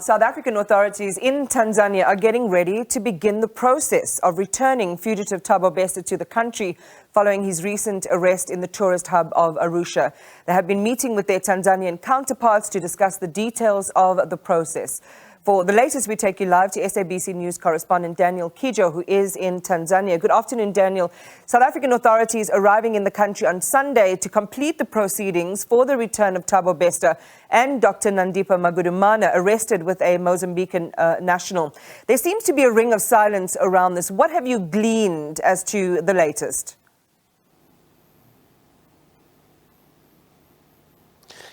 South African authorities in Tanzania are getting ready to begin the process of returning fugitive Thabo Bester to the country following his recent arrest in the tourist hub of Arusha. They have been meeting with their Tanzanian counterparts to discuss the details of the process. For the latest, we take you live to SABC News correspondent Daniel Kijo, who is in Tanzania. Good afternoon, Daniel. South African authorities arriving in the country on Sunday to complete the proceedings for the return of Thabo Bester and Dr. Nandipha Magudumana, arrested with a Mozambican national. There seems to be a ring of silence around this. What have you gleaned as to the latest?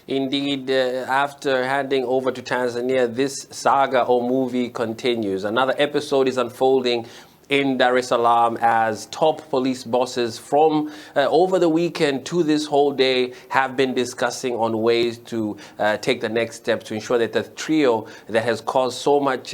Indeed, after handing over to Tanzania, this saga or movie continues. Another episode is unfolding in Dar es Salaam as top police bosses from over the weekend to this whole day have been discussing on ways to take the next step to ensure that the trio that has caused so much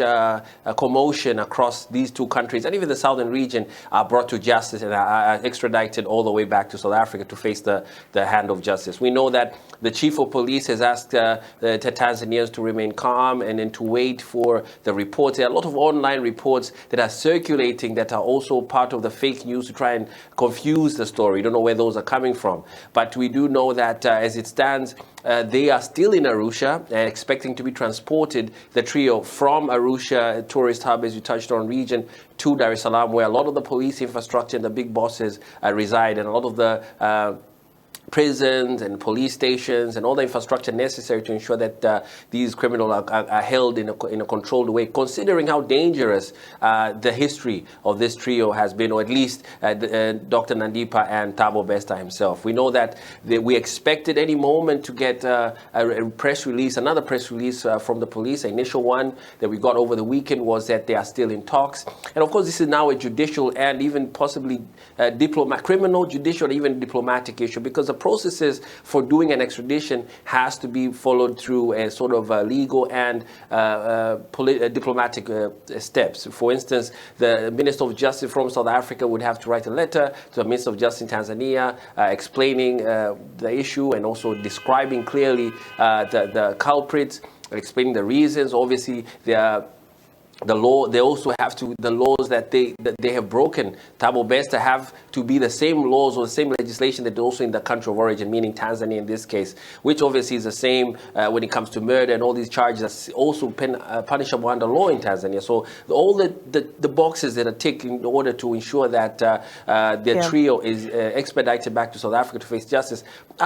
commotion across these two countries and even the southern region are brought to justice and are extradited all the way back to South Africa to face the hand of justice. We know that the chief of police has asked the Tanzanians to remain calm and then to wait for the reports. There are a lot of online reports that are circulating that are also part of the fake news to try and confuse the story. We don't know where those are coming from. But we do know that as it stands, they are still in Arusha, expecting to be transported, the trio, from Arusha, tourist hub, as you touched on, region, to Dar es Salaam, where a lot of the police infrastructure and the big bosses reside, and a lot of the prisons and police stations and all the infrastructure necessary to ensure that these criminals are held in a controlled way, considering how dangerous the history of this trio has been, or at least Dr. Nandipha and Thabo Bester himself. We know that we expected any moment to get a press release, another press release from the police. The initial one that we got over the weekend was that they are still in talks. And of course, this is now a judicial and even possibly criminal, judicial, even diplomatic issue, because the processes for doing an extradition has to be followed through a sort of legal and diplomatic steps. For instance, the Minister of Justice from South Africa would have to write a letter to the Minister of Justice in Tanzania explaining the issue and also describing clearly the culprits, explaining the reasons. Obviously, the law, they also have to, the laws that they have broken, Thabo Bester, have to be the same laws or the same legislation that also in the country of origin, meaning Tanzania in this case, which obviously is the same when it comes to murder and all these charges are also punishable under law in Tanzania. So all the boxes that are ticked in order to ensure that the trio is expedited back to South Africa to face justice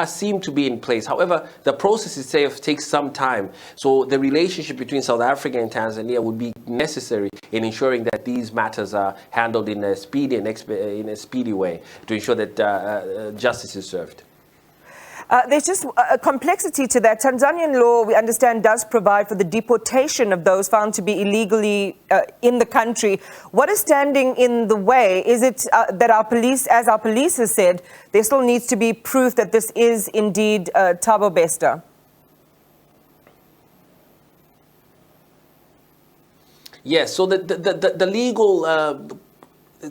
seem to be in place. However, the process itself takes some time. So the relationship between South Africa and Tanzania would be necessary in ensuring that these matters are handled in a speedy way to ensure that justice is served. There's just a complexity to that. Tanzanian law, we understand, does provide for the deportation of those found to be illegally in the country. What is standing in the way? Is it that our police, as our police has said, there still needs to be proof that this is indeed Thabo Bester? Yes, so the legal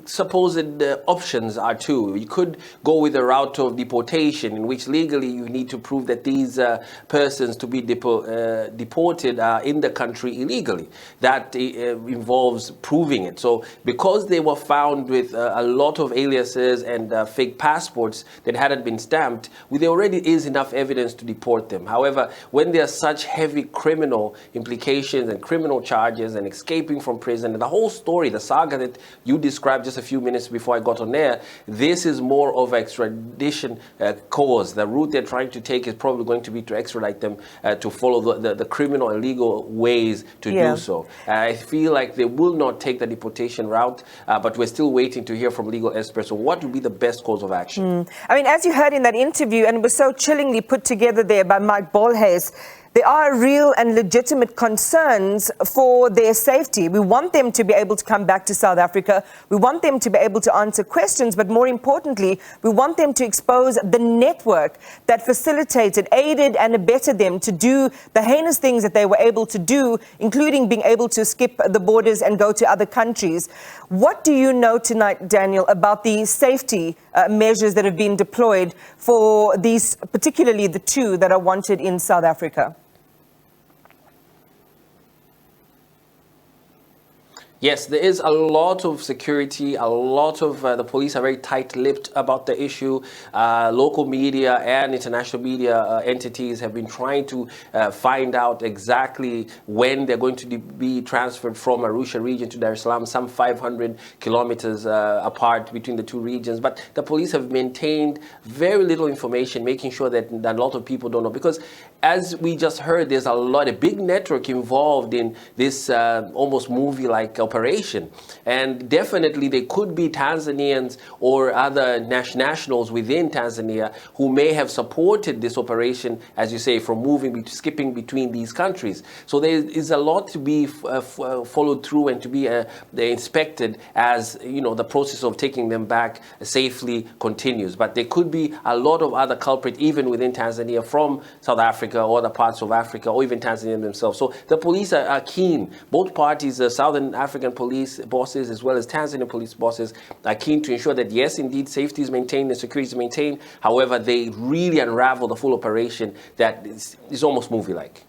supposed options are two. You could go with a route of deportation, in which legally you need to prove that these persons to be deported are in the country illegally. That involves proving it. So because they were found with a lot of aliases and fake passports that hadn't been stamped, there already is enough evidence to deport them. However, when there are such heavy criminal implications and criminal charges and escaping from prison, and the whole story, the saga that you described just a few minutes before I got on air, this is more of an extradition cause. The route they're trying to take is probably going to be to extradite them to follow the criminal and legal ways to do so. I feel like they will not take the deportation route, but we're still waiting to hear from legal experts on what would be the best course of action. I mean, as you heard in that interview, and it was so chillingly put together there by Mike Bolhuis, there are real and legitimate concerns for their safety. We want them to be able to come back to South Africa. We want them to be able to answer questions, but more importantly, we want them to expose the network that facilitated, aided and abetted them to do the heinous things that they were able to do, including being able to skip the borders and go to other countries. What do you know tonight, Daniel, about the safety measures that have been deployed for these, particularly the two that are wanted in South Africa? Yes, there is a lot of security, a lot of the police are very tight-lipped about the issue. Local media and international media entities have been trying to find out exactly when they're going to be transferred from Arusha region to Dar es Salaam, some 500 kilometers apart between the two regions. But the police have maintained very little information, making sure that a lot of people don't know. Because as we just heard, there's a big network involved in this almost movie-like operation, and definitely there could be Tanzanians or other nationals within Tanzania who may have supported this operation, as you say, from skipping between these countries. So there is a lot to be followed through and to be inspected as the process of taking them back safely continues. But there could be a lot of other culprits even within Tanzania from South Africa or other parts of Africa or even Tanzania themselves. So the police are keen. Both parties, the Southern African police bosses as well as Tanzanian police bosses, are keen to ensure that yes, indeed, safety is maintained and security is maintained. However, they really unravel the full operation that is almost movie-like.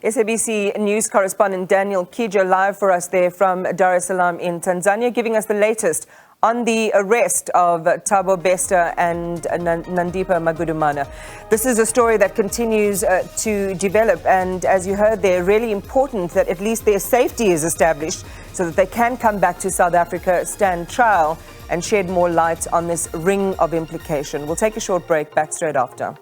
SABC News correspondent Daniel Kijo live for us there from Dar es Salaam in Tanzania, giving us the latest on the arrest of Thabo Bester and Nandipa Magudumana. This is a story that continues to develop, and as you heard, they're really important that at least their safety is established so that they can come back to South Africa, stand trial, and shed more light on this ring of implication. We'll take a short break, back straight after.